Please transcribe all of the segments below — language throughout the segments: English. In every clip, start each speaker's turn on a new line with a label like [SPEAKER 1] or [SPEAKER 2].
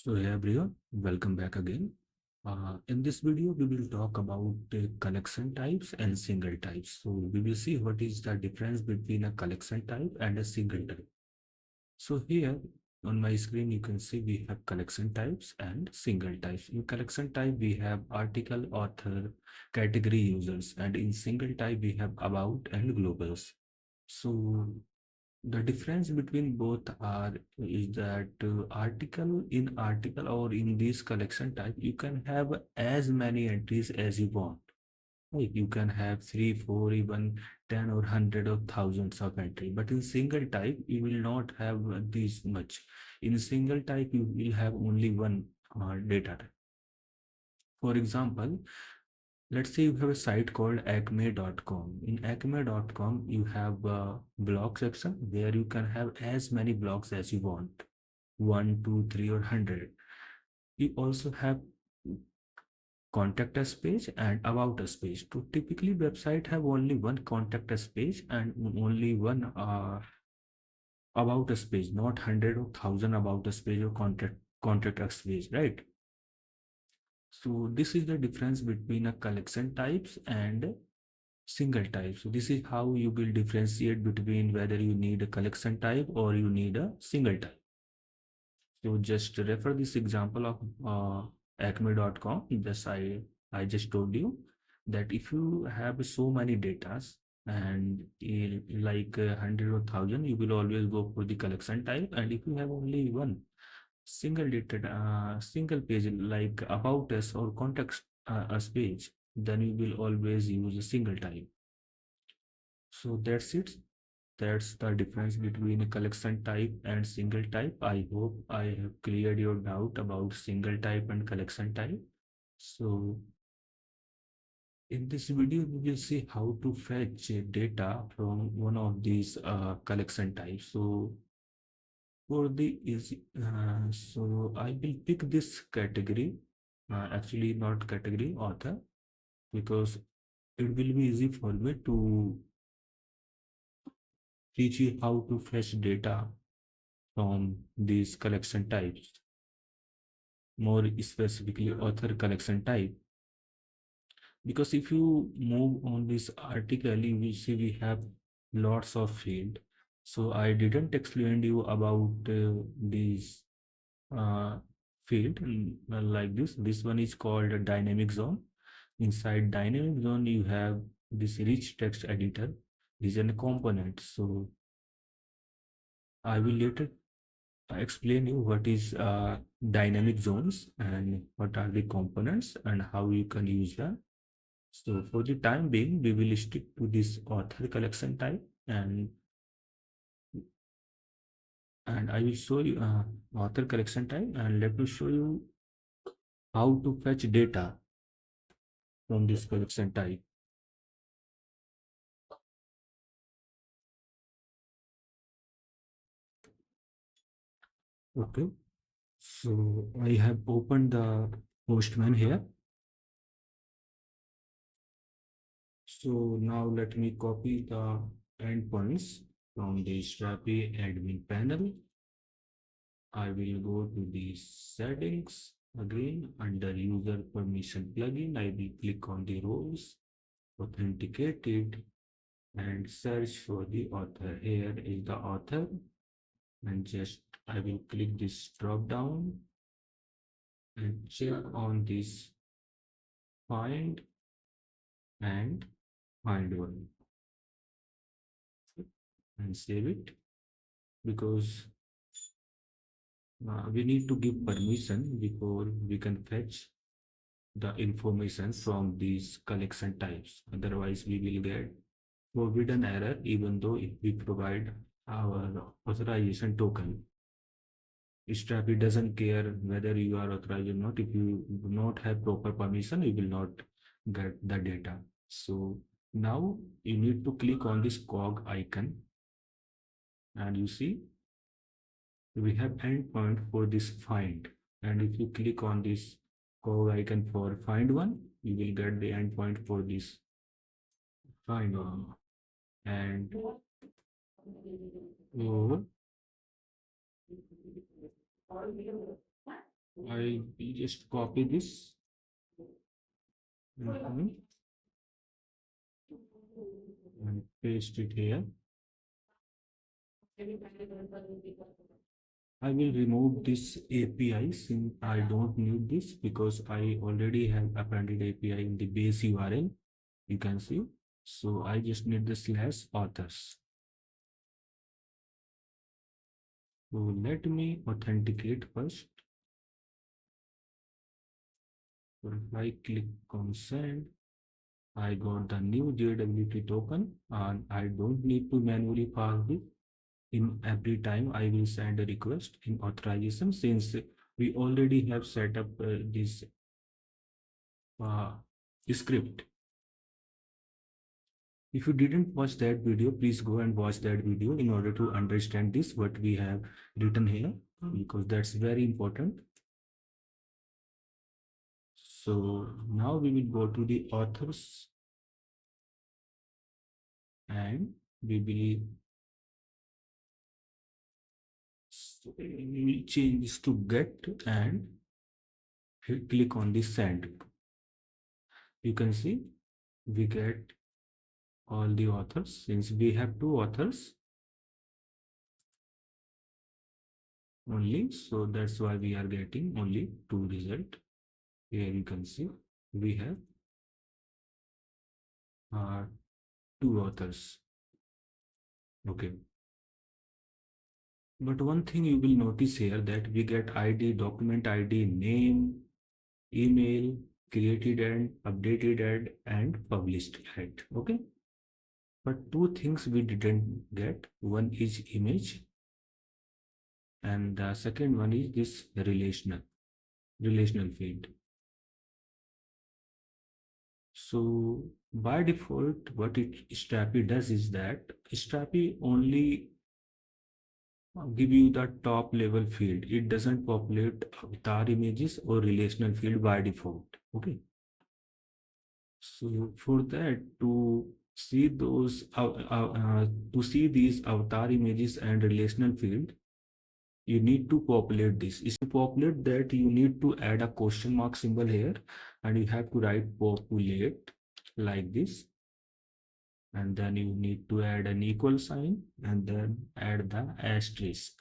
[SPEAKER 1] So hey everyone, welcome back again. In this video, we will talk about collection types and single types. So we will see what is the difference between a collection type and a single type. So here on my screen, you can see we have collection types and single types. In collection type, we have article, author, category, users, and in single type, we have about and globals. So the difference between both are is that article or in this collection type you can have as many entries as you want. Like you can have three, four, even 10 or 100 or thousands of entry. But in single type, you will not have this much. In single type, you will have only one data type. For example, let's say you have a site called acme.com. In acme.com, you have a blog section where you can have as many blogs as you want. One, two, three, or 100. You also have contact us page and about us page. So typically website have only one contact us page and only one about us page, not 100 or 1000 about us page or contact us page, right? So this is the difference between a collection types and single type. So this is how you will differentiate between whether you need a collection type or you need a single type. So just refer this example of acme.com. I just told you that if you have so many datas and like 100 or 1000, you will always go for the collection type. And if you have only one single page like about us or contact us page, then you will always use a single type. So that's it. That's the difference between a collection type and single type. I hope I have cleared your doubt about single type and collection type. So in this video, we will see how to fetch data from one of these collection types. So for the easy, so I will pick this category, actually not category, author, because it will be easy for me to teach you how to fetch data from these collection types, more specifically author collection type. Because if you move on this article, you will see we have lots of field. So I didn't explain you about these uh, field like this. This one is called a dynamic zone. Inside dynamic zone, you have this rich text editor. This is a component. So I will later explain you what is dynamic zones and what are the components and how you can use them. So for the time being, we will stick to this author collection type and I will show you author collection type and let me show you how to fetch data from this collection type. Okay, so I have opened the Postman here. So now let me copy the endpoints from the Strapi admin panel. I will go to the settings again under user permission plugin. I will click on the roles, authenticated, and search for the author. Here is the author, and just I will click this drop down and check on this find and find one and save it because we need to give permission before we can fetch the information from these collection types. Otherwise, we will get forbidden error even though if we provide our authorization token. Strapi doesn't care whether you are authorized or not. If you do not have proper permission, you will not get the data. So now you need to click on this cog icon and you see we have endpoint for this find. And if you click on this cog icon for find one, you will get the endpoint for this find one. And oh, I will just copy this, mhm, and paste it here. I will remove this API since I don't need this because I already have appended API in the base URL. You can see. So I just need the slash authors. So let me authenticate first. So if I click on send, I got the new JWT token and I don't need to manually pass this in every time I will send a request in authorization since we already have set up this uh, script. If you didn't watch that video, please go and watch that video in order to understand this, what we have written here, because that's very important. So now we will go to the authors and we will, so we will change this to get and click on the send. You can see we get all the authors since we have two authors only, so that's why we are getting only two result. Here you can see we have uh, two authors. Okay, but one thing you will notice here that we get ID, document ID, name, email, created and updated and published ad. Okay, but two things we didn't get. One is image and the second one is this relational field. So by default, what Strapi does is that Strapi only give you the top level field. It doesn't populate avatar images or relational field by default. Okay. So for that, to see these avatar images and relational field, you need to populate this. If you populate that, you need to add a question mark symbol here, and you have to write populate like this, and then you need to add an equal sign and then add the asterisk.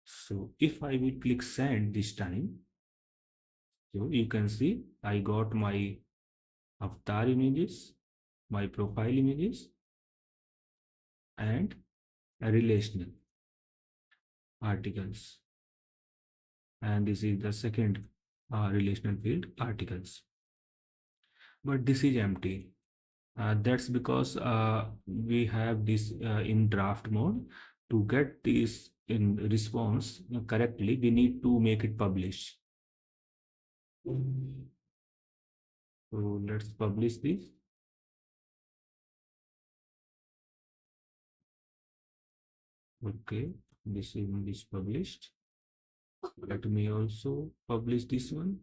[SPEAKER 1] So if I will click send this time, so you can see I got my avatar images, my profile images, and a relational articles. And this is the second relational field articles. But this is empty. That's because we have this in draft mode. To get this in response correctly, we need to make it publish. So let's publish this. Okay, this is published. Let me also publish this one.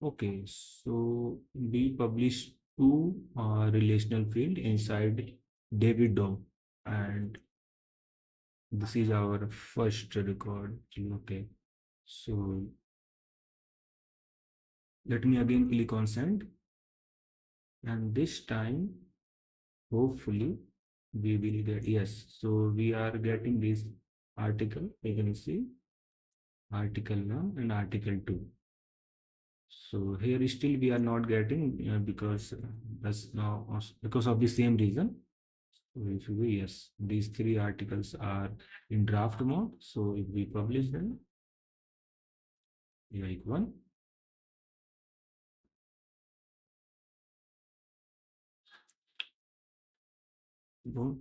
[SPEAKER 1] Okay, so we publish two relational field inside David Dom, and this is our first record. Okay, so let me again click on send, and this time hopefully we will get yes. So we are getting this article. You can see article 1 and article 2. So here still we are not getting because that's now because of the same reason. So if we yes, these three articles are in draft mode. So if we publish them, like one, don't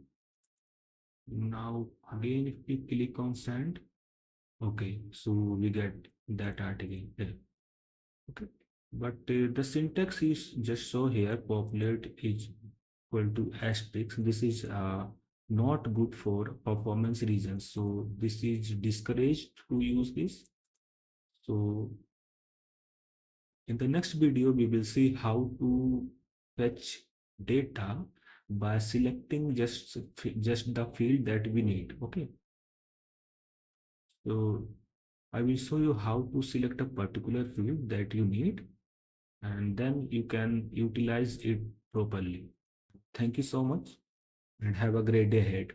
[SPEAKER 1] now again if we click on send, okay, so we get that article there. Okay, but the syntax is just so here populate is equal to asterisk. This is not good for performance reasons, so this is discouraged to use this. So in the next video we will see how to fetch data by selecting just the field that we need. Okay, so I will show you how to select a particular field that you need, and then you can utilize it properly. Thank you so much and have a great day ahead.